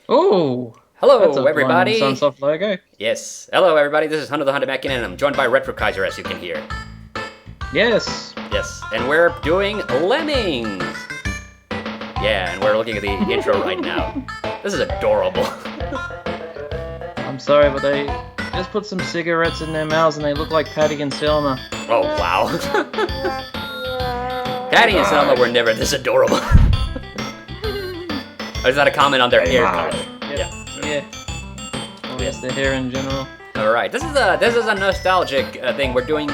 Oh, that's Hello, a Blind and everybody. Sunsoft logo. Yes, hello, everybody. This is Hande TheHande back in, and I'm joined by Retrokaiser, as you can hear. Yes. Yes, and we're doing Lemmings. Yeah, and we're looking at the intro right now. This is adorable. I'm sorry, but they just put some cigarettes in their mouths and they look like Patty and Selma. Oh, wow. Patty and Selma were never this adorable. Or is that a comment on their hair color? Yep. Yeah. Yeah. Or yes, their hair in general. All right, this is a nostalgic thing. We're doing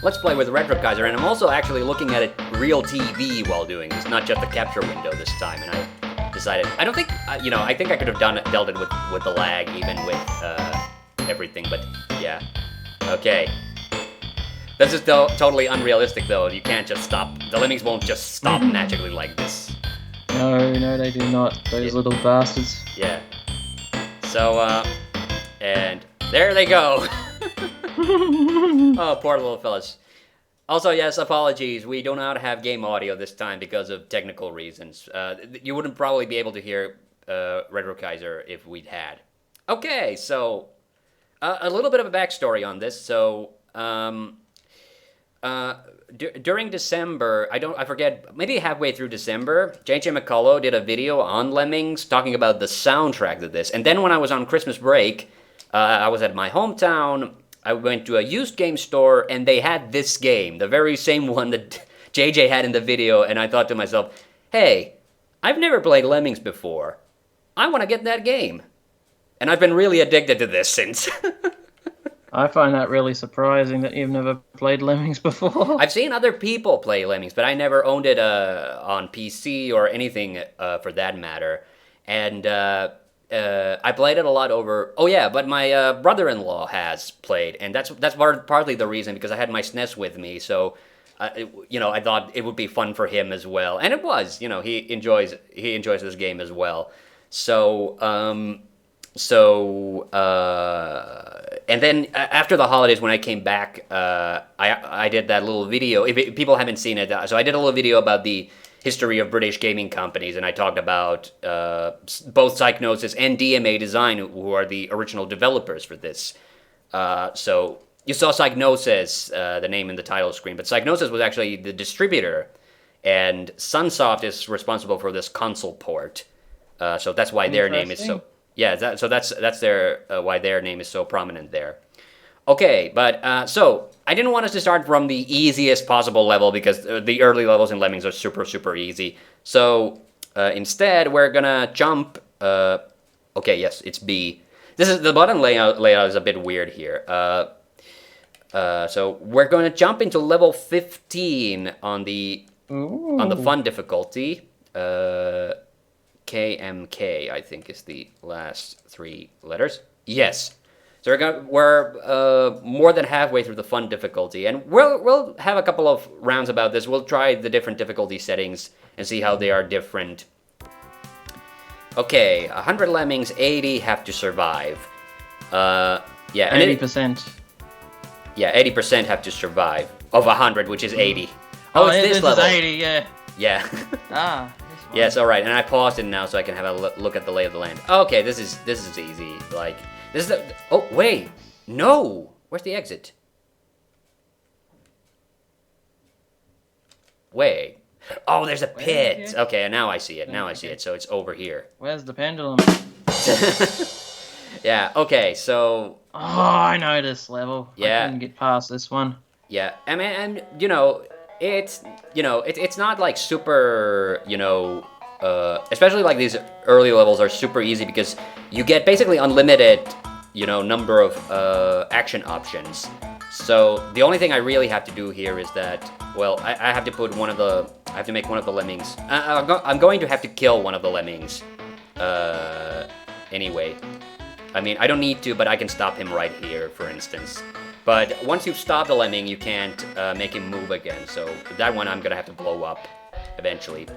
Let's Play with Retrokaiser, and I'm also actually looking at a real TV while doing this, not just the capture window this time. And I decided I don't think I think I could have dealt it with the lag even with everything, but yeah. Okay, this is totally unrealistic though. You can't just stop. The lemmings won't just stop magically like this. No, they do not. Those little bastards. Yeah. So and there they go. Oh, poor little fellas. Also, yes, apologies. We do not have game audio this time because of technical reasons. You wouldn't probably be able to hear Retrokaiser if we'd had. Okay, so a little bit of a backstory on this. So during December, I forget, maybe halfway through December, J.J. McCullough did a video on Lemmings talking about the soundtrack to this. And then when I was on Christmas break, I was at my hometown. I went to a used game store and they had this game, the very same one that JJ had in the video, and I thought to myself, hey, I've never played Lemmings before. I want to get that game. And I've been really addicted to this since. I find that really surprising that you've never played Lemmings before. I've seen other people play Lemmings, but I never owned it on PC or anything for that matter. And I played it a lot over. Oh yeah, but my brother-in-law has played, and that's partly the reason because I had my SNES with me, so I thought it would be fun for him as well, and it was. He enjoys this game as well. So and then after the holidays, when I came back, I did that little video. If people haven't seen it, so I did a little video about the history of British gaming companies, and I talked about both Psychnosis and DMA Design, who are the original developers for this. So you saw Psychnosis, the name in the title screen, but Psychnosis was actually the distributor, and Sunsoft is responsible for this console port. So that's why their name is so. Yeah, that's their why their name is so prominent there. Okay, but so I didn't want us to start from the easiest possible level because the early levels in Lemmings are super easy. So instead, we're gonna jump. Okay, yes, it's B. This is the button layout is a bit weird here. So we're going to jump into level 15 on the fun difficulty. KMK, I think, is the last three letters. Yes. So we're more than halfway through the fun difficulty, and we'll have a couple of rounds about this. We'll try the different difficulty settings and see how they are different. Okay, 100 lemmings, 80 have to survive. Yeah, 80%. Yeah, 80% have to survive of 100, which is 80. Oh, it's this level. 80, yeah. Yeah. Ah. Yes, all right, and I paused it now so I can have a look at the lay of the land. Okay, this is easy. Like this is the. Oh wait, no. Where's the exit? Wait. Oh, there's a pit. Okay, now I see it. Now I see it. So it's over here. Where's the pendulum? Yeah. Okay. So. Oh, I know this level. Yeah. I couldn't get past this one. Yeah. I mean, and it's not like super, especially like these early levels are super easy because you get basically unlimited, number of action options. So the only thing I really have to do here is that, well, I have to put I have to make one of the lemmings. I'm going to have to kill one of the lemmings. Anyway, I mean, I don't need to, but I can stop him right here, for instance. But once you've stopped the lemming, you can't make him move again. So that one I'm gonna have to blow up eventually.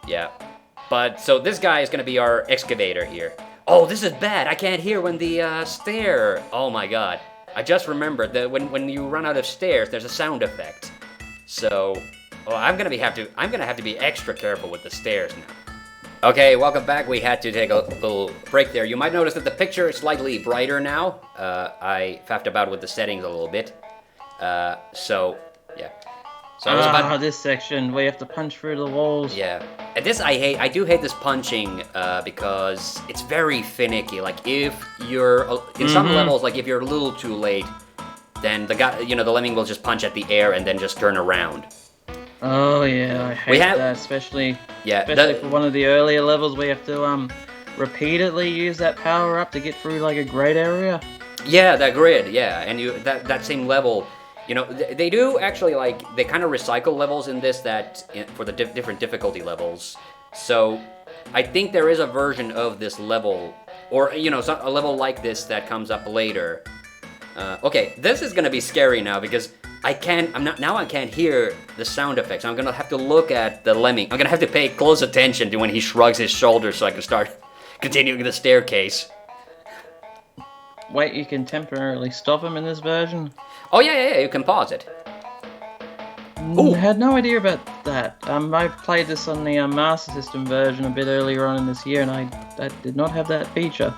Yeah. But so this guy is gonna be our excavator here. Oh, this is bad. I can't hear when the stair. Oh my god. I just remembered that when you run out of stairs, there's a sound effect. So, I'm gonna have to be extra careful with the stairs now. Okay, welcome back. We had to take a little break there. You might notice that the picture is slightly brighter now. I faffed about with the settings a little bit. So, yeah. So I was about... this section where you have to punch through the walls. Yeah. And this I hate. I do hate this punching because it's very finicky. Like, if you're... In some levels, like, if you're a little too late, then the guy, the lemming will just punch at the air and then just turn around. Oh yeah, I hate that, especially for one of the earlier levels where you have to repeatedly use that power up to get through like a great area. Yeah, that grid, yeah, and that same level, they do actually they kind of recycle levels in this for the different difficulty levels. So I think there is a version of this level, or a level like this that comes up later. Okay, this is gonna be scary now because I can't hear the sound effects. I'm gonna have to look at the lemming. I'm gonna have to pay close attention to when he shrugs his shoulders so I can start continuing the staircase. Wait, you can temporarily stop him in this version? Oh yeah, you can pause it. I had no idea about that. I played this on the Master System version a bit earlier on in this year, and I did not have that feature.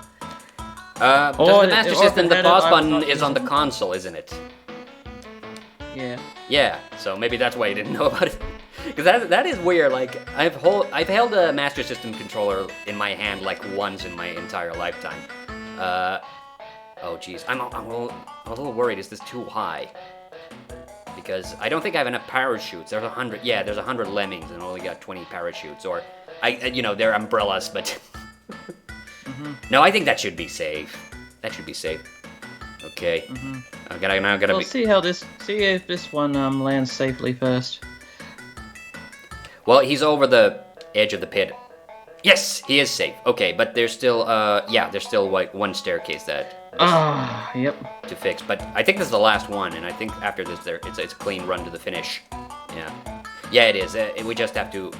Does the Master System, the pause button is on the console, isn't it? Yeah. Yeah, so maybe that's why you didn't know about it. Because that is weird. Like, I've held a Master System controller in my hand like once in my entire lifetime. Oh geez, I'm a little worried. Is this too high? Because I don't think I have enough parachutes. There's 100. Yeah, there's 100 lemmings and I only got 20 parachutes. Or they're umbrellas, but no, I think that should be safe. That should be safe. Okay. I gotta see if this one lands safely first. Well, he's over the edge of the pit. Yes, he is safe. Okay, but there's still one staircase Yep. to fix. But I think this is the last one, and I think after this, it's a clean run to the finish. Yeah, it is. We just have to.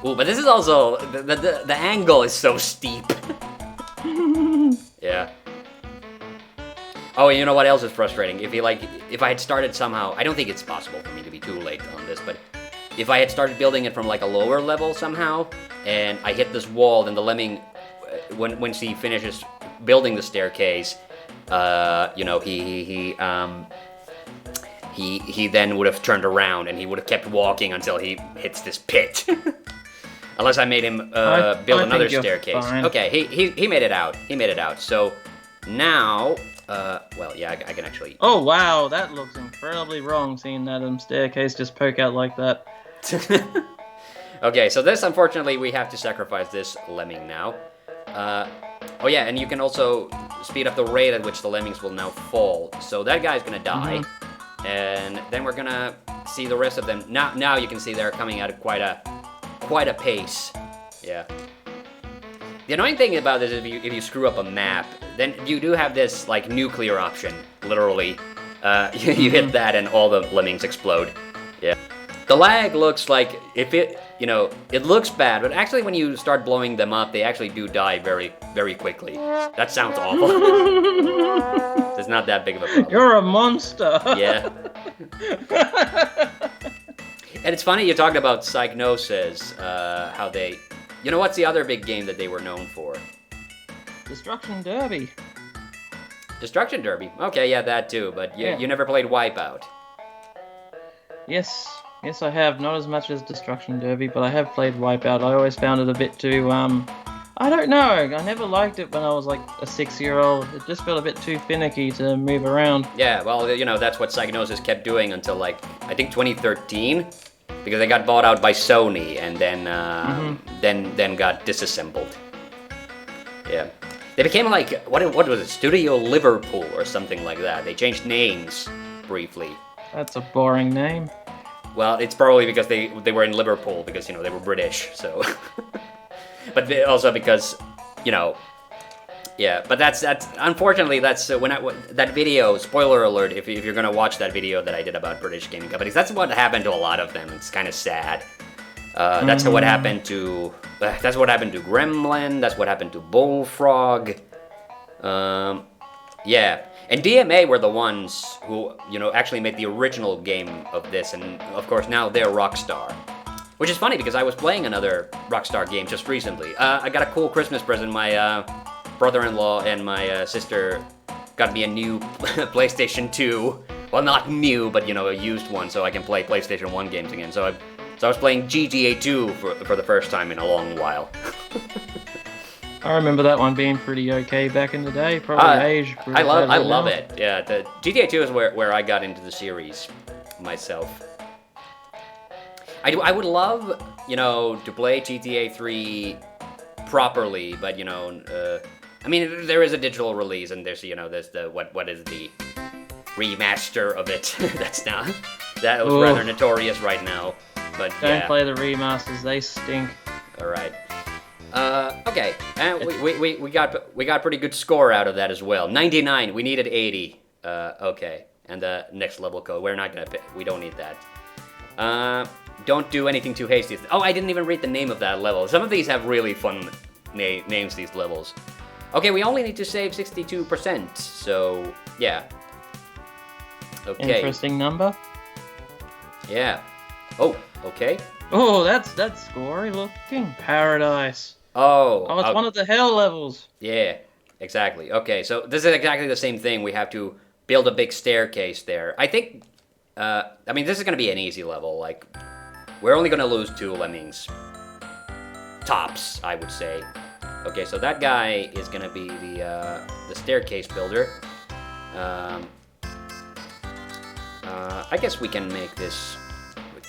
Ooh, but this is also the angle is so steep. Yeah. Oh, and you know what else is frustrating? If I had started somehow, I don't think it's possible for me to be too late on this, but if I had started building it from like a lower level somehow, and I hit this wall, then the lemming, when he finishes building the staircase, he then would have turned around and he would have kept walking until he hits this pit. Unless I made him build another staircase. Fine. Okay, he made it out. He made it out. So now. Well, yeah, I can actually... Oh, wow, that looks incredibly wrong, seeing that staircase just poke out like that. Okay, so this, unfortunately, we have to sacrifice this lemming now. Oh, yeah, and you can also speed up the rate at which the lemmings will now fall. So that guy's gonna die, and then we're gonna see the rest of them. Now you can see they're coming at quite a pace. Yeah. The annoying thing about this is if you screw up a map, then you do have this like nuclear option, literally. You hit that and all the lemmings explode. Yeah. The lag looks like it looks bad, but actually when you start blowing them up, they actually do die very, very quickly. That sounds awful. It's not that big of a problem. You're a monster. Yeah. And it's funny you talked about Psygnosis, how they... what's the other big game that they were known for? Destruction Derby. Destruction Derby? Okay, yeah, that too, but you never played Wipeout. Yes, I have. Not as much as Destruction Derby, but I have played Wipeout. I always found it a bit too, I don't know. I never liked it when I was like a 6-year-old. It just felt a bit too finicky to move around. Yeah, well, that's what Psygnosis kept doing until I think 2013. Because they got bought out by Sony and then got disassembled. Yeah, they became like what was it, Studio Liverpool or something like that. They changed names briefly. That's a boring name. Well, it's probably because they were in Liverpool because they were British. So, but also because yeah. But that's unfortunately that's that video. Spoiler alert! If you're gonna watch that video that I did about British gaming companies, that's what happened to a lot of them. It's kind of sad. That's what happened to Gremlin. That's what happened to Bullfrog. Yeah, and DMA were the ones who actually made the original game of this, and of course now they're Rockstar. Which is funny because I was playing another Rockstar game just recently. I got a cool Christmas present. My brother-in-law and my sister got me a new PlayStation 2. Well, not new, but a used one, so I can play PlayStation 1 games again. So I was playing GTA 2 for the first time in a long while. I remember that one being pretty okay back in the day. Probably aged. I love it. Yeah, the GTA 2 is where I got into the series myself. I would love, to play GTA 3 properly, but I mean, there is a digital release, and there's the what is the remaster of it? that was rather notorious right now. But don't play the remasters; they stink. All right. Okay, and we got pretty good score out of that as well. 99. We needed 80. Okay, and the next level code. We're not gonna pick. We don't need that. Don't do anything too hasty. Oh, I didn't even read the name of that level. Some of these have really fun names. These levels. Okay, we only need to save 62%. So yeah. Okay. Interesting number. Yeah. Oh. Okay. Oh, that's gory looking. Paradise. Oh, it's one of the hell levels. Yeah, exactly. Okay, so this is exactly the same thing. We have to build a big staircase there. I think, I mean, this is going to be an easy level. Like, we're only going to lose 2 lemmings. Tops, I would say. Okay, so that guy is going to be the staircase builder. I guess we can make this...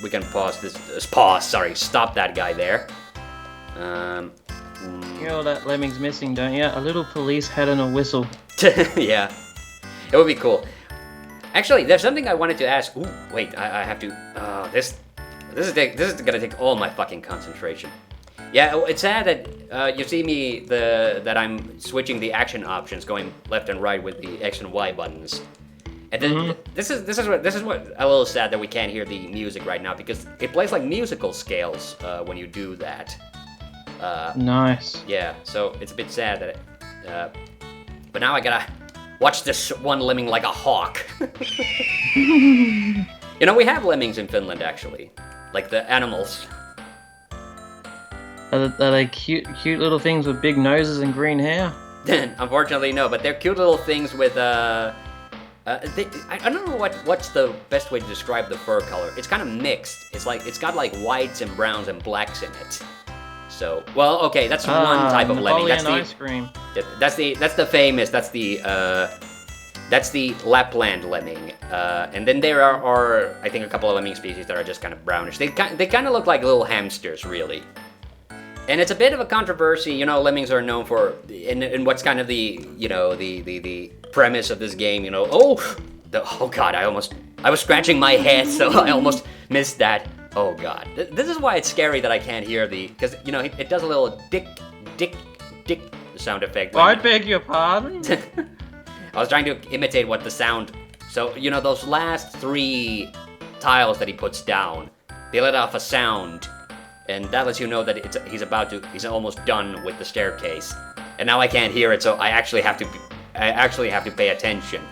We can stop that guy there. You know that Lemming's missing, don't you? A little police head and a whistle. Yeah, it would be cool. Actually, there's something I wanted to ask. Ooh, wait, I have to. This is gonna take all my fucking concentration. Yeah, it's sad that you see me that I'm switching the action options, going left and right with the X and Y buttons. And then this is what a little sad that we can't hear the music right now because it plays like musical scales when you do that. Nice. Yeah, so it's a bit sad that but now I gotta watch this one lemming like a hawk. We have lemmings in Finland actually, like the animals. Are they cute little things with big noses and green hair? Unfortunately, no, but they're cute little things with I don't know what's the best way to describe the fur color. It's kind of mixed. It's got like whites and browns and blacks in it. So, well, okay, that's one type of lemming. That's the ice cream. That's the famous. That's the Lapland lemming. And then there are I think a couple of lemming species that are just kind of brownish. They kind of look like little hamsters, really. And it's a bit of a controversy, lemmings are known for, and what's kind of the premise of this game, oh god, I was scratching my head, so I almost missed that. Oh god, this is why it's scary that I can't hear because, it does a little dick sound effect. I beg your pardon? I was trying to imitate what the sound, so, those last 3 tiles that he puts down, they let off a sound. And that lets you know that he's almost done with the staircase. And now I can't hear it, so I actually have to pay attention.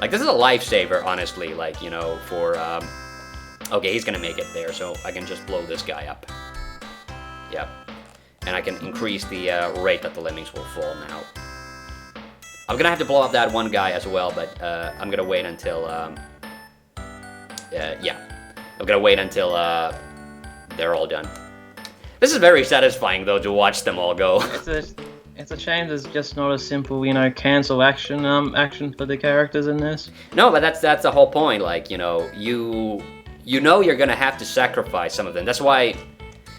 Like, this is a lifesaver, honestly, like, for, okay, he's gonna make it there, so I can just blow this guy up. Yep. And I can increase the rate that the lemmings will fall now. I'm gonna have to blow up that one guy as well, but I'm gonna wait until, yeah. I'm gonna wait until, they're all done. This is very satisfying, though, to watch them all go. It's a shame there's just not a simple, cancel action for the characters in this. No, but that's the whole point. Like, you're gonna have to sacrifice some of them. That's why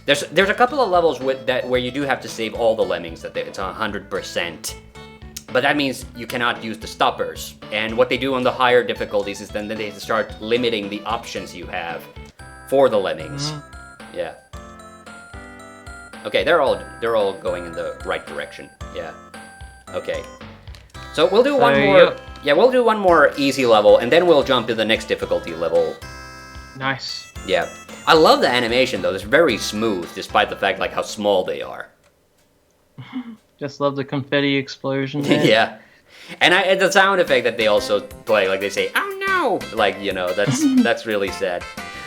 there's a couple of levels where you do have to save all the lemmings. That it's 100%. But that means you cannot use the stoppers. And what they do on the higher difficulties is then they start limiting the options you have for the lemmings. Yeah. Okay, they're all going in the right direction. Yeah. Okay. So we'll do one more. Yeah, we'll do one more easy level, and then we'll jump to the next difficulty level. Nice. Yeah. I love the animation though. It's very smooth, despite the fact like how small they are. Just love the confetti explosion there. Yeah. And the sound effect that they also play, like they say, "Oh no!" Like that's really sad.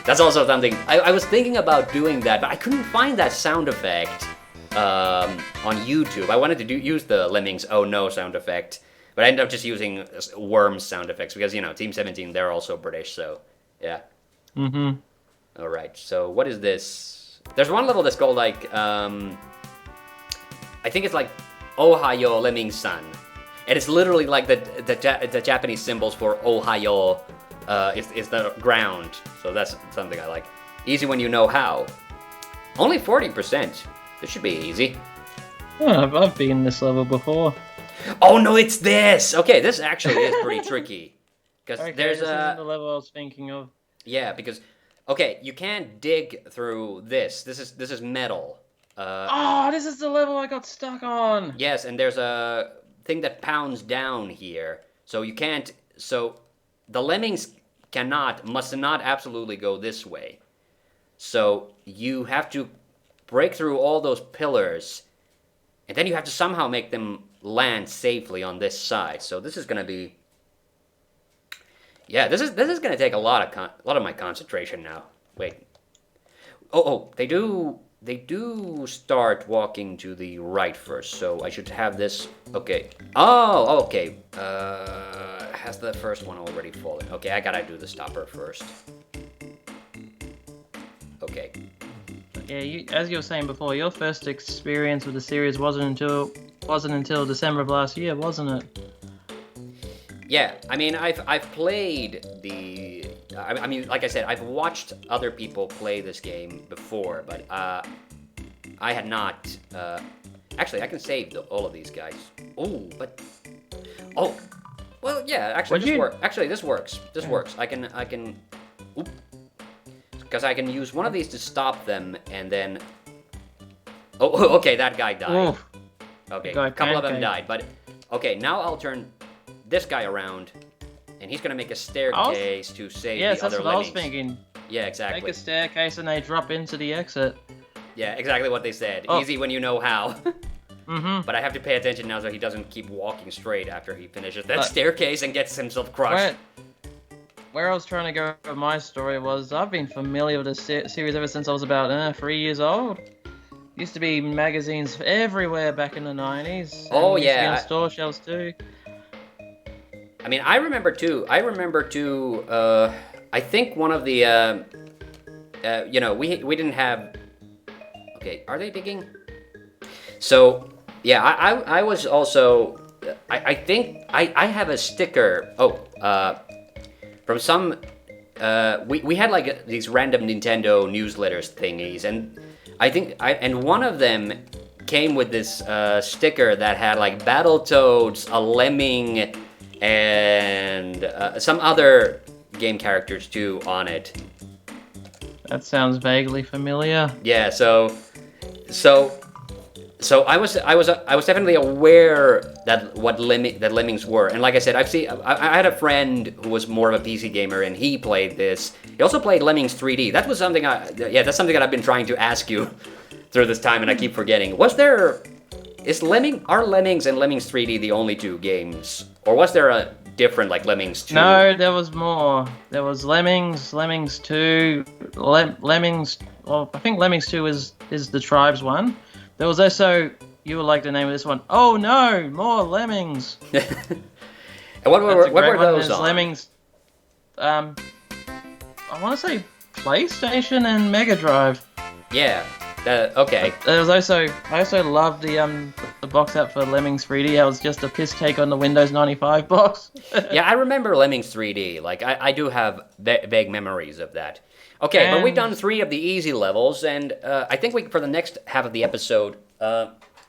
That's also something I was thinking about doing that, but I couldn't find that sound effect on YouTube. I wanted to use the Lemmings "Oh no" sound effect, but I ended up just using Worms sound effects because Team 17, they're also British, so yeah. Mm-hmm. All right. So what is this? There's one level that's called like I think it's like Ohio Lemmings-san, and it's literally like the Japanese symbols for Ohio is the ground. So that's something I like. Easy when you know how. Only 40%. This should be easy. Oh, I've been this level before. Oh no, it's this. Okay, this actually is pretty tricky because Okay, there's this isn't the level I was thinking of. Yeah, because okay, you can't dig through this. This is metal. Oh, this is the level I got stuck on. Yes, and there's a thing that pounds down here, so you can't. So the lemmings must not absolutely go this way. So you have to break through all those pillars, and then you have to somehow make them land safely on this side. So this is gonna be. Yeah, this is gonna take a lot of my concentration now. Wait. Oh, they do start walking to the right first, so I should have this. Okay. Oh, okay. Has the first one already fallen? Okay, I gotta do the stopper first. Okay. Yeah, as you were saying before, your first experience with the series wasn't until December of last year, wasn't it? Yeah, I mean, I've played the. I mean, like I said, I've watched other people play this game before, but I had not. Actually, I can save all of these guys. Oh, but well, yeah. Actually, this works. This works. I can. Because I can use one of these to stop them, and then. Oh, okay, that guy died. Oof. Okay, a couple of them died, but okay, now I'll turn this guy around, and he's gonna make a staircase to save the other lemmings. Yes, that's what I was thinking. Yeah, exactly. Make a staircase and they drop into the exit. Yeah, exactly what they said. Easy when you know how. Mm-hmm. But I have to pay attention now so he doesn't keep walking straight after he finishes that staircase and gets himself crushed. Where I was trying to go with my story was I've been familiar with this series ever since I was about 3 years old. Used to be magazines everywhere back in the 90s. Oh, used to be yeah. on store shelves too. I mean, I remember too. I think one of the, we didn't have. Okay, are they digging? So yeah, I was also. I think I have a sticker. From some. We had like these random Nintendo newsletters thingies, and I think and one of them came with this sticker that had like Battletoads, a Lemming, and some other game characters too on it. That sounds vaguely familiar. Yeah, so I was definitely aware that that Lemmings were, and like I said, I had a friend who was more of a PC gamer, and he played this. He also played Lemmings 3D. That was something that's something that I've been trying to ask you through this time, and I keep forgetting. Are Lemmings and Lemmings 3D the only two games, or was there a different like Lemmings 2? No, there was more. There was Lemmings, Lemmings 2, Lemmings. Well, I think Lemmings 2 is the Tribes one. There was also, you would like the name of this one. Oh no, more Lemmings. And what were those on? Lemmings. I want to say PlayStation and Mega Drive. Yeah. Okay. There was I also loved the box art for Lemmings 3D. It was just a piss take on the Windows 95 box. Yeah, I remember Lemmings 3D. Like I do have vague memories of that. Okay, but we've done 3 of the easy levels, and I think for the next half of the episode,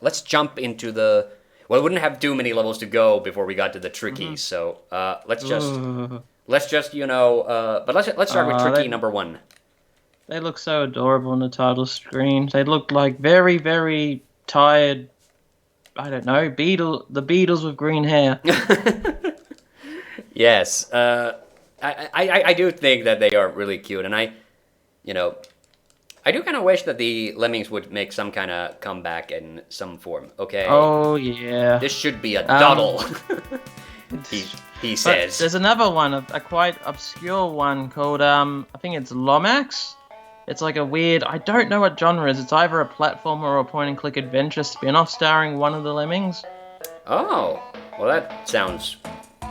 let's jump into the. Well, we wouldn't have too many levels to go before we got to the trickies. So let's just but let's start with tricky number 1. They look so adorable on the title screen. They look like very, very tired, I don't know, the Beatles with green hair. Yes. I do think that they are really cute, and I do kind of wish that the Lemmings would make some kind of comeback in some form, okay? Oh, yeah. This should be a doddle. he But says. there's another one, a quite obscure one called, I think it's Lomax. It's like a weird, I don't know what genre it is. It's either a platformer or a point-and-click adventure spin-off starring one of the Lemmings. Oh, well, that sounds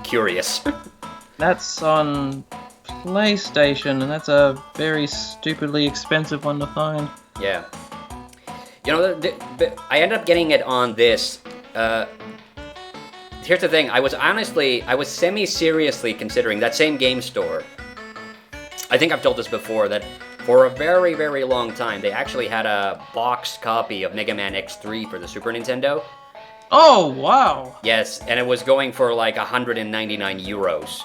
curious. That's on PlayStation, and that's a very stupidly expensive one to find. Yeah. You know, I ended up getting it on this. Here's the thing. I was semi-seriously considering that same game store. I think I've told this before, that for a very, very long time, they actually had a boxed copy of Mega Man X3 for the Super Nintendo. Oh, wow. Yes, and it was going for like 199 euros.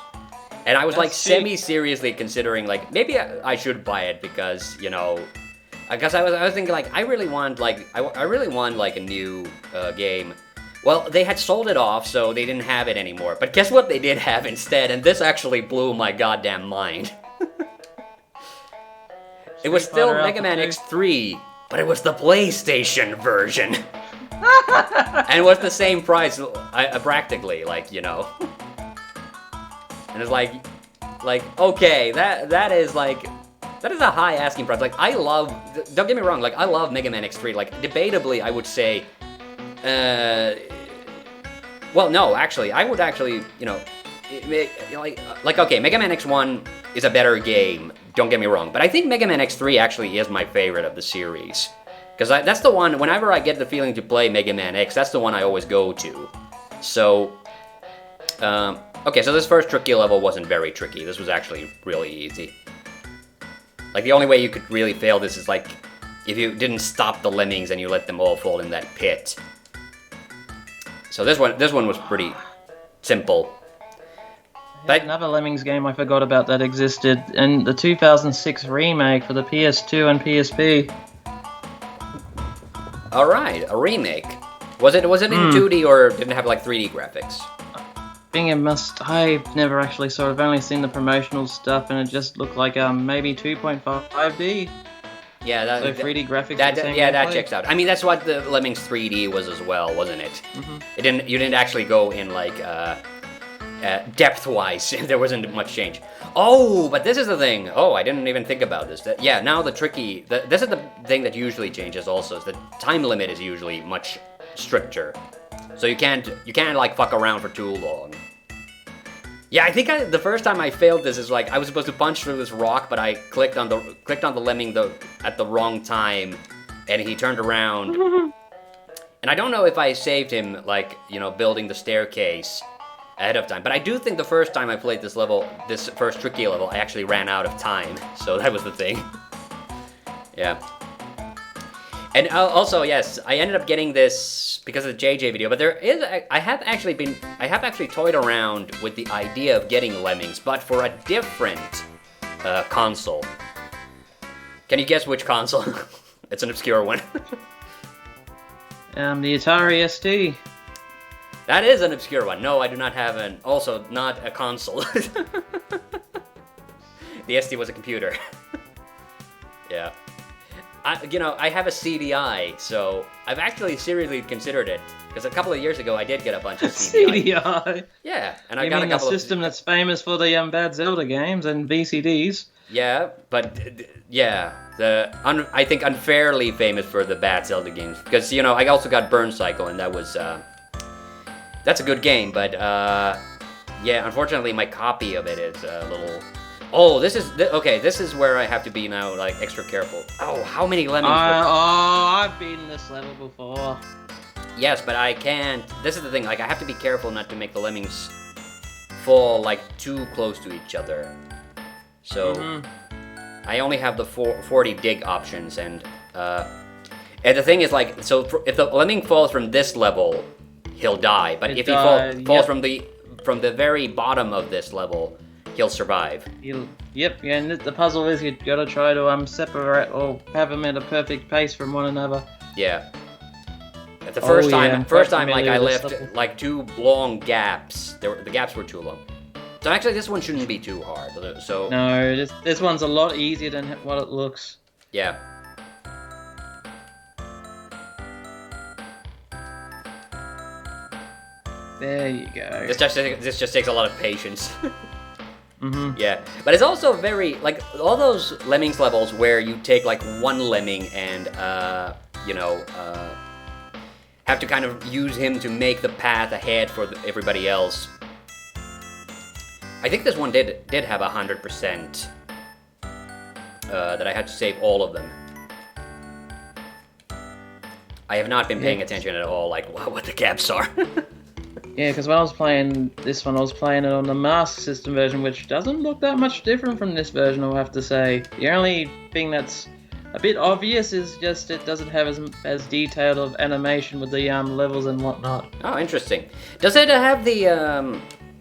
And I was That's like semi-seriously considering, like, maybe I should buy it because, you know, because I was thinking, like, I really want like a new game. Well, they had sold it off, so they didn't have it anymore. But guess what they did have instead? And this actually blew my goddamn mind. It was still Mega Man X3, but it was the PlayStation version. And it was the same price, practically, like, you know. And it's like, okay, that is a high asking price. Like, don't get me wrong, like, I love Mega Man X3. Like, debatably, I would say, well, no, actually, I would actually, you know, like, okay, Mega Man X1 is a better game, don't get me wrong, but I think Mega Man X3 actually is my favorite of the series. Because that's the one, whenever I get the feeling to play Mega Man X, that's the one I always go to. So, okay, so this first tricky level wasn't very tricky. This was actually really easy. Like, the only way you could really fail this is, like, if you didn't stop the Lemmings and you let them all fall in that pit. So this one was pretty simple. But another Lemmings game I forgot about that existed, and the 2006 remake for the PS2 and PSP. All right, a remake. Was it in 2D or did it have like 3D graphics? I think it must. I've never actually saw it. I've only seen the promotional stuff, and it just looked like maybe 2.5D. Yeah, so 3D graphics. That checks out. I mean, that's what the Lemmings 3D was as well, wasn't it? Mm-hmm. You didn't actually go in like depth-wise. There wasn't much change. Oh, but this is the thing. Oh, I didn't even think about this. Now this is the thing that usually changes. Also, is the time limit is usually much stricter, so you can't like fuck around for too long. Yeah, I think the first time I failed this is like I was supposed to punch through this rock, but I clicked on the lemming at the wrong time, and he turned around. And I don't know if I saved him, like, you know, building the staircase ahead of time. But I do think the first time I played this first tricky level, I actually ran out of time. So that was the thing. Yeah. And also, yes, I ended up getting this because of the JJ video. But I have actually toyed around with the idea of getting Lemmings, but for a different console. Can you guess which console? It's an obscure one. The Atari ST. That is an obscure one. No, I do not have also not a console. The ST was a computer. Yeah. I have a CDI, so I've actually seriously considered it. Because a couple of years ago, I did get a bunch of CDI. CDI? Yeah, and I got a couple of... system that's famous for the bad Zelda games and VCDs. Yeah, but, yeah, I think unfairly famous for the bad Zelda games. Because, you know, I also got Burn Cycle, and that was, that's a good game, but, yeah, unfortunately my copy of it is a little... Oh, this is where I have to be now, like, extra careful. Oh, how many Lemmings? I've beaten this level before. Yes, but I can't... This is the thing, like, I have to be careful not to make the Lemmings fall, like, too close to each other. So, I only have the 40 dig options, and the thing is, like, so if the Lemming falls from this level, he'll die. But if he falls from the very bottom of this level, he'll survive. Yep, and the puzzle is you gotta try to separate or have them at a perfect pace from one another. Yeah. At the first time, like, I left like 2 long gaps. The gaps were too long. So actually, this one shouldn't be too hard. So no, this one's a lot easier than what it looks. Yeah. There you go. This just takes a lot of patience. Mm-hmm. Yeah, but it's also very, like, all those Lemmings levels where you take, like, one Lemming and, have to kind of use him to make the path ahead for everybody else. I think this one did have 100%, that I had to save all of them. I have not been paying attention at all, like, what the caps are. Yeah, because when I was playing this one, I was playing it on the Master System version, which doesn't look that much different from this version, I'll have to say. The only thing that's a bit obvious is just it doesn't have as detailed of animation with the levels and whatnot. Oh, interesting. Does it have the,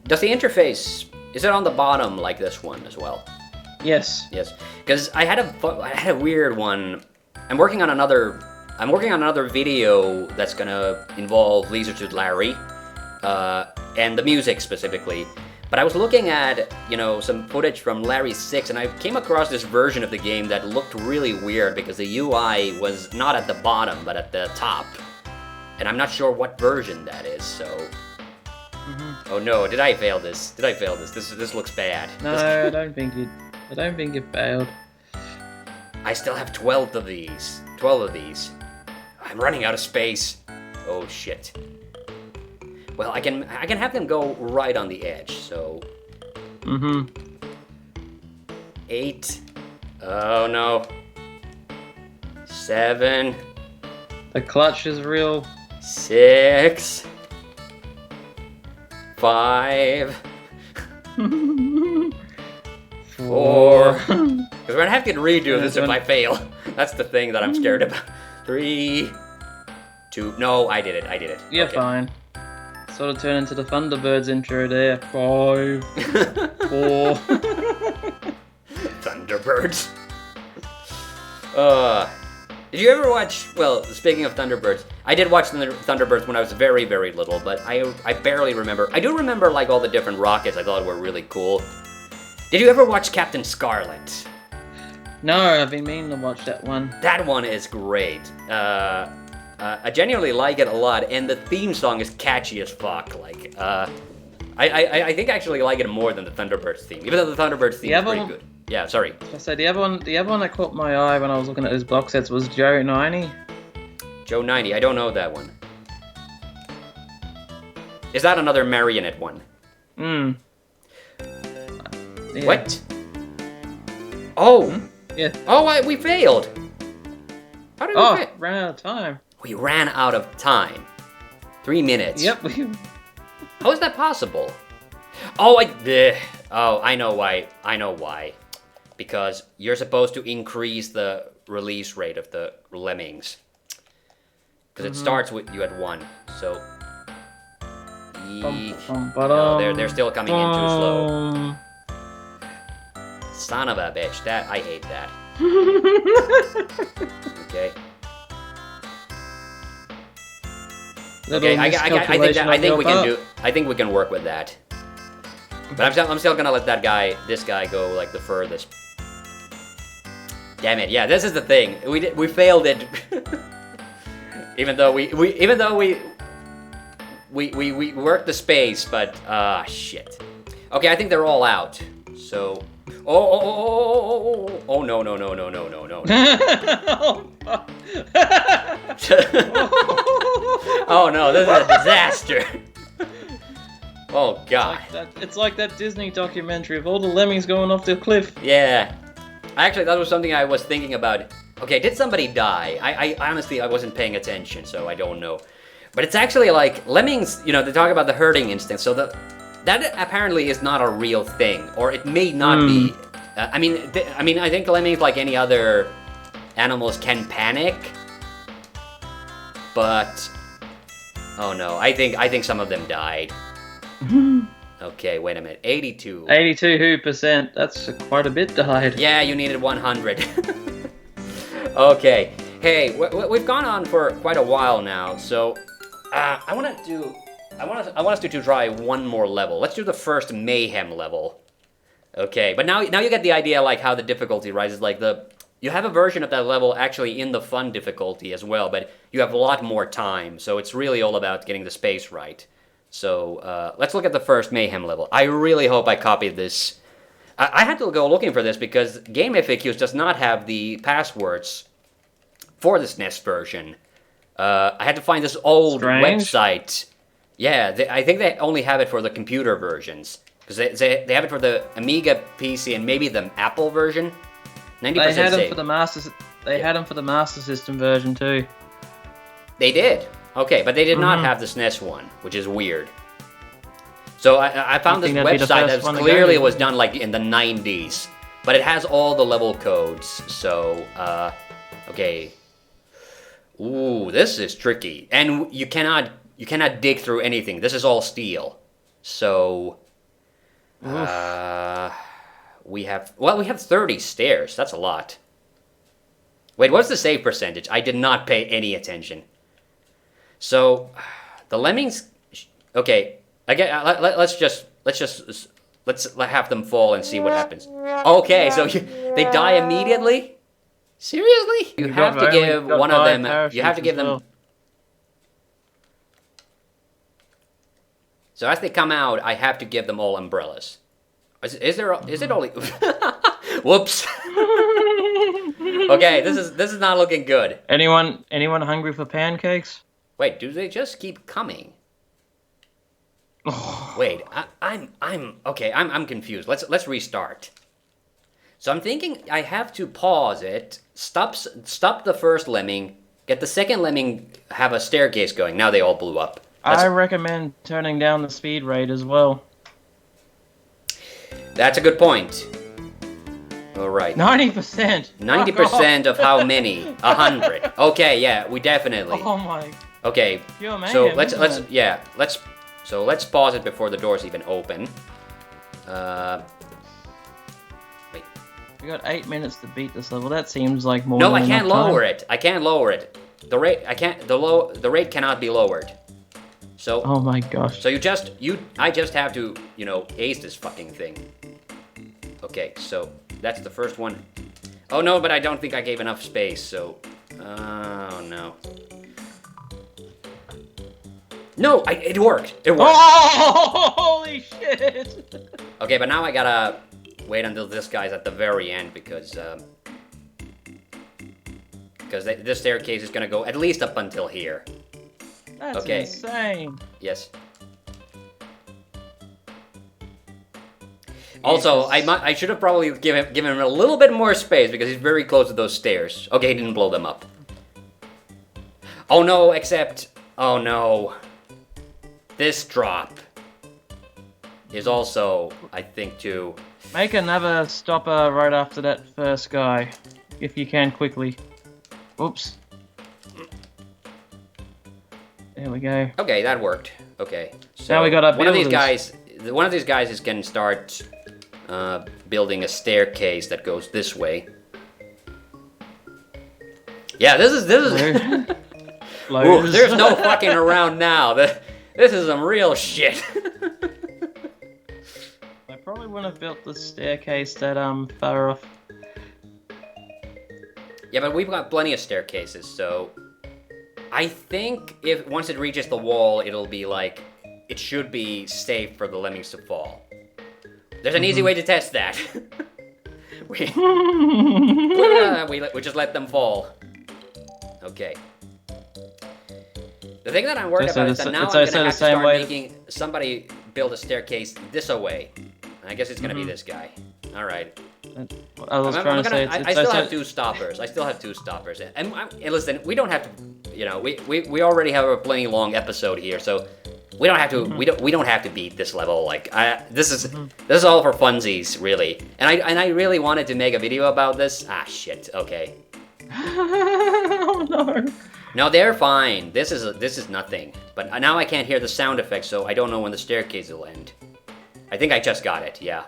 does the interface, is it on the bottom like this one as well? Yes. Yes, because I had a weird one. I'm working on another video that's gonna involve Leisure Suit Larry. And the music specifically. But I was looking at, some footage from Larry 6, and I came across this version of the game that looked really weird because the UI was not at the bottom, but at the top. And I'm not sure what version that is, so... Mm-hmm. Oh no, did I fail this? This looks bad. No, I don't think you failed. I still have 12 of these. I'm running out of space. Oh shit. Well, I can have them go right on the edge, so... Mm-hmm. 8. Oh, no. 7. The clutch is real. 6. 5. 4. Because we're gonna have to redo this if I fail. That's the thing that I'm scared about. 3. 2. No, I did it. You're fine. Sort of turn into the Thunderbirds intro there. 5, 4. Thunderbirds. Did you ever watch? Well, speaking of Thunderbirds, I did watch Thunderbirds when I was very, very little, but I barely remember. I do remember like all the different rockets I thought were really cool. Did you ever watch Captain Scarlet? No, I've been meaning to watch that one. That one is great. I genuinely like it a lot, and the theme song is catchy as fuck. Like, I think I actually like it more than the Thunderbirds theme, even though the Thunderbirds theme is pretty good. Yeah, sorry. So the other one that caught my eye when I was looking at those box sets was Joe 90. Joe 90, I don't know that one. Is that another marionette one? Yeah. What? Oh! Yeah. Oh, we failed! How did we fail? Ran out of time. We ran out of time. 3 minutes. Yep. How is that possible? Oh, I know why. Because you're supposed to increase the release rate of the Lemmings. Because it starts with you at 1. So... No, they're still coming in too slow. Son of a bitch. I hate that. Okay. Okay, I think we can work with that. But I'm still gonna let this guy go like the furthest. Damn it! Yeah, this is the thing. We failed it. even though we worked the space, but shit. Okay, I think they're all out. So. Oh no. Oh no, this is a disaster. Oh god. It's like that Disney documentary of all the lemmings going off the cliff. Yeah. Actually, that was something I was thinking about. Okay, did somebody die? I honestly, I wasn't paying attention, so I don't know. But it's actually like, lemmings, they talk about the herding instinct, so that apparently is not a real thing, or it may not be. I think lemmings, like any other animals, can panic, but oh no, I think some of them died. Okay, wait a minute, 82. 82%. That's quite a bit died. Yeah, you needed 100. Okay, hey, we've gone on for quite a while now, so I want us to try one more level. Let's do the first Mayhem level. Okay, but now you get the idea, like, how the difficulty rises. Like, you have a version of that level actually in the fun difficulty as well, but you have a lot more time, so it's really all about getting the space right. So let's look at the first Mayhem level. I really hope I copied this. I had to go looking for this because Game FAQs does not have the passwords for the SNES version. I had to find this old website. Yeah, I think they only have it for the computer versions. Because they have it for the Amiga PC and maybe the Apple version. 90% They had them safe. for the Master. They had them for the Master System version too. They did. Okay, but they did not have the SNES one, which is weird. So I found this website that clearly was done like in the 90s, but it has all the level codes. So okay. Ooh, this is tricky, and you cannot dig through anything. This is all steel. So we have 30 stairs. That's a lot. Wait, what's the save percentage? I did not pay any attention. So the Lemmings. Okay, again, let's have them fall and see what happens. Okay, so they die immediately. Seriously? You have to give one of them. You have to give them. So as they come out, I have to give them all umbrellas. Is it only? Whoops. Okay, this is not looking good. Anyone hungry for pancakes? Wait, do they just keep coming? Wait, I'm confused. Let's restart. So I'm thinking I have to pause it, stop the first lemming, get the second lemming, have a staircase going. Now they all blew up. I recommend turning down the speed rate as well. That's a good point. All right. 90%. 90% of how many? 100. Okay, yeah, we definitely. Oh my. Okay. Pure mayhem, So let's pause it before the doors even open. Wait. We got 8 minutes to beat this level. That seems like more. No, than I can't enough lower time. it. I can't lower it. The rate cannot be lowered. So. Oh my gosh. So I just have to, ace this fucking thing. Okay, so that's the first one. Oh no, but I don't think I gave enough space, so. Oh no. No, it worked. It worked. Oh, holy shit! Okay, but now I gotta wait until this guy's at the very end because this staircase is gonna go at least up until here. That's insane. Yes. Also, I should have probably given him a little bit more space because he's very close to those stairs. Okay, he didn't blow them up. Oh no, oh no. This drop is also, I think, too. Make another stopper right after that first guy, if you can quickly. Oops. There we go. Okay, that worked. Okay. So now we got our one of these builders. guys can start building a staircase that goes this way. Yeah, this is. Ooh, there's no fucking around now. This is some real shit. I probably wouldn't have built the staircase that far off. Yeah, but we've got plenty of staircases, so I think if once it reaches the wall, it'll be like it should be safe for the lemmings to fall. There's an easy way to test that. we just let them fall. Okay. The thing that I'm worried about is that now I'm going to have to start making somebody build a staircase this way. I guess it's going to be this guy. All right. I still have two stoppers. And listen, we don't have to, we already have a plenty long episode here, so we don't have to. We don't have to beat this level. Like this is all for funsies, really. And I really wanted to make a video about this. Ah, shit. Okay. Oh no. No, they're fine. This is nothing. But now I can't hear the sound effects, so I don't know when the staircase will end. I think I just got it. Yeah.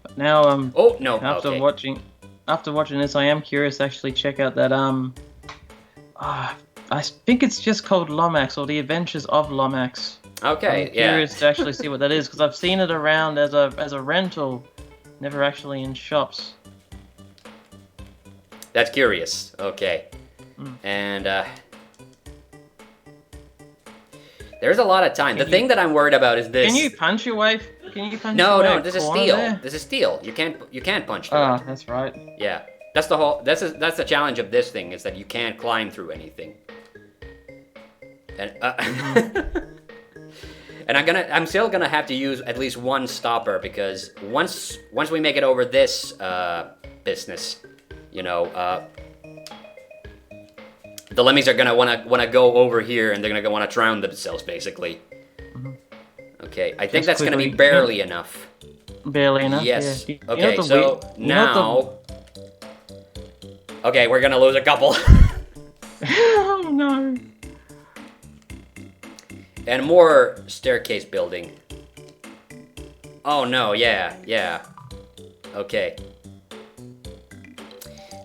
But now Oh no. After watching this, I am curious to actually check out that I think it's just called Lomax or The Adventures of Lomax. Okay. I'm curious to actually see what that is because I've seen it around as a rental, never actually in shops. That's curious. Okay. And There's a lot of time. The thing that I'm worried about is this. Can you punch your way? Can you punch No, your way no, a this is corner steel. there? This is steel. You can't punch through Ah, it. that's right. Yeah. That's the whole that's the challenge of this thing is that you can't climb through anything. And and I'm still gonna have to use at least one stopper because once we make it over this business, you know, the lemmings are gonna wanna go over here and they're gonna wanna drown themselves basically. Okay, I think that's gonna be barely enough. Barely enough. Yes. Yeah. Okay, so now. Okay, we're gonna lose a couple. Oh no. And more staircase building. Oh no, yeah. Okay.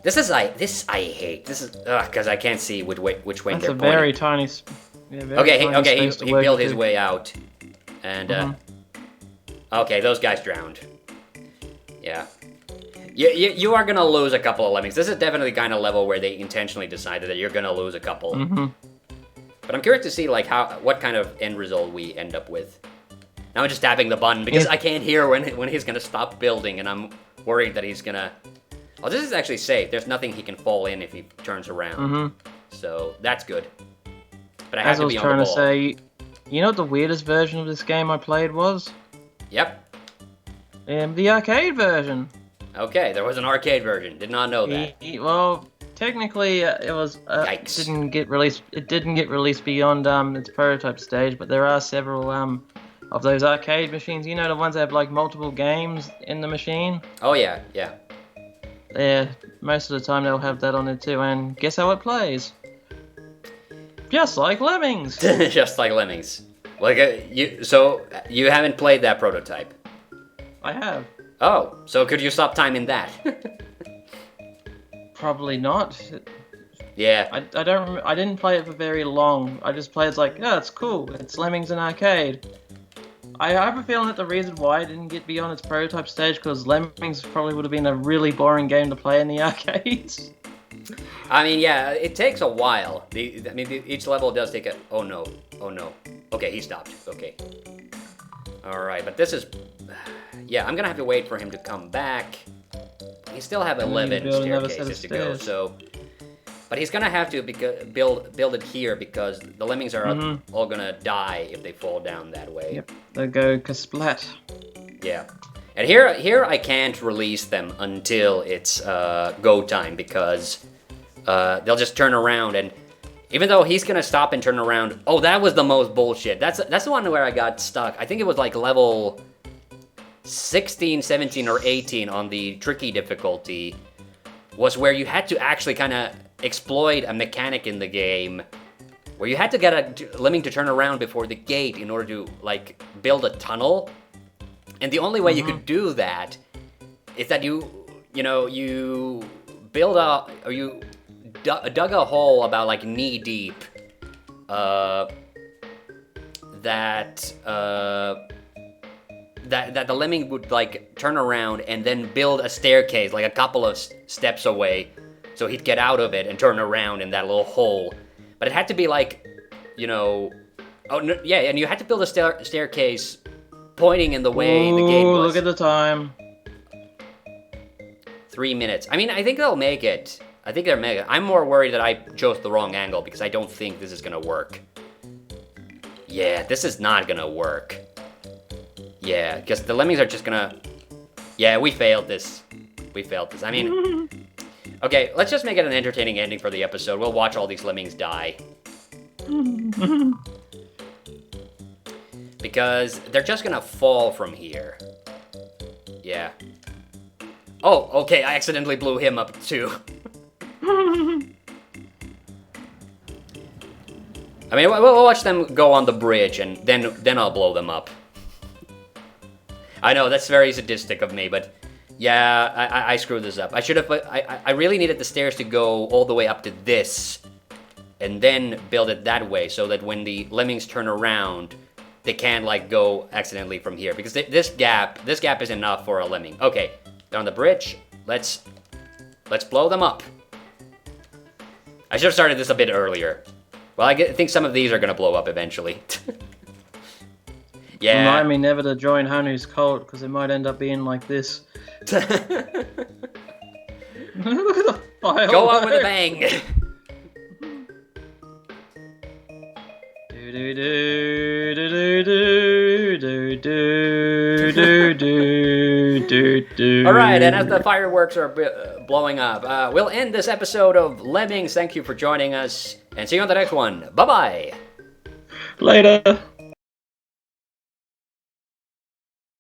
This I hate. This is because I can't see which way That's they're a pointing. very tiny. Yeah, very Okay, tiny he space to work built his with. way out, and okay, those guys drowned. Yeah. You are gonna lose a couple of lemmings. This is definitely the kind of level where they intentionally decided that you're gonna lose a couple. But I'm curious to see like what kind of end result we end up with. Now I'm just tapping the button because I can't hear when he's gonna stop building, and I'm worried that he's gonna. Oh, this is actually safe. There's nothing he can fall in if he turns around. So that's good. But I have As I to was be on the trying to ball. say, you know what the weirdest version of this game I played was? Yep. The arcade version. Okay, there was an arcade version. Did not know that. Well, technically, it was. Yikes. Didn't get released. It didn't get released beyond its prototype stage, but there are several of those arcade machines. You know, the ones that have like multiple games in the machine. Oh yeah. Yeah, most of the time they'll have that on there too. And guess how it plays? Just like Lemmings. Just like Lemmings. Like you haven't played that prototype. I have. Oh, so could you stop time in that? Probably not. Yeah. I don't. I didn't play it for very long. I just played. It's like, yeah, it's cool. It's Lemmings in arcade. I have a feeling that the reason why it didn't get beyond its prototype stage because Lemmings probably would have been a really boring game to play in the arcades. I mean, yeah, it takes a while. Each level does take a. Oh no. Okay, he stopped. Okay. All right, but this is. Yeah, I'm gonna have to wait for him to come back. We still have 11 staircases to go, so. But he's gonna have to build it here because the lemmings are all gonna die if they fall down that way. Yep, they go kasplat. Yeah, and here I can't release them until it's go time because they'll just turn around and even though he's gonna stop and turn around. Oh, that was the most bullshit. That's the one where I got stuck. I think it was like level 16, 17, or 18 on the tricky difficulty. Was where you had to actually kind of exploit a mechanic in the game where you had to get a lemming to turn around before the gate in order to like build a tunnel, and the only way you could do that is that you build you dug a hole about like knee deep that the lemming would like turn around and then build a staircase like a couple of steps away so he'd get out of it and turn around in that little hole. But it had to be like, and you had to build a staircase pointing in the way the gate was. Look at the time. 3 minutes. I mean, I think they'll make it. I think they're making it. I'm more worried that I chose the wrong angle because I don't think this is gonna work. Yeah, this is not gonna work. Yeah, because the lemmings are just gonna... Yeah, we failed this. I mean... Okay, let's just make it an entertaining ending for the episode. We'll watch all these lemmings die. Because they're just gonna fall from here. Yeah. Oh, okay, I accidentally blew him up too. I mean, we'll watch them go on the bridge and then I'll blow them up. I know, that's very sadistic of me, but yeah, I screwed this up. I should have, I really needed the stairs to go all the way up to this, and then build it that way, so that when the lemmings turn around, they can't, like, go accidentally from here, because this gap is enough for a lemming. Okay, they're on the bridge, let's blow them up. I should have started this a bit earlier. Well, I think some of these are gonna blow up eventually. Yeah. Remind me never to join Hanu's cult, because it might end up being like this. Look at the file. Go on with a bang. All right, and as the fireworks are blowing up, we'll end this episode of Lemmings. Thank you for joining us, and see you on the next one. Bye-bye. Later.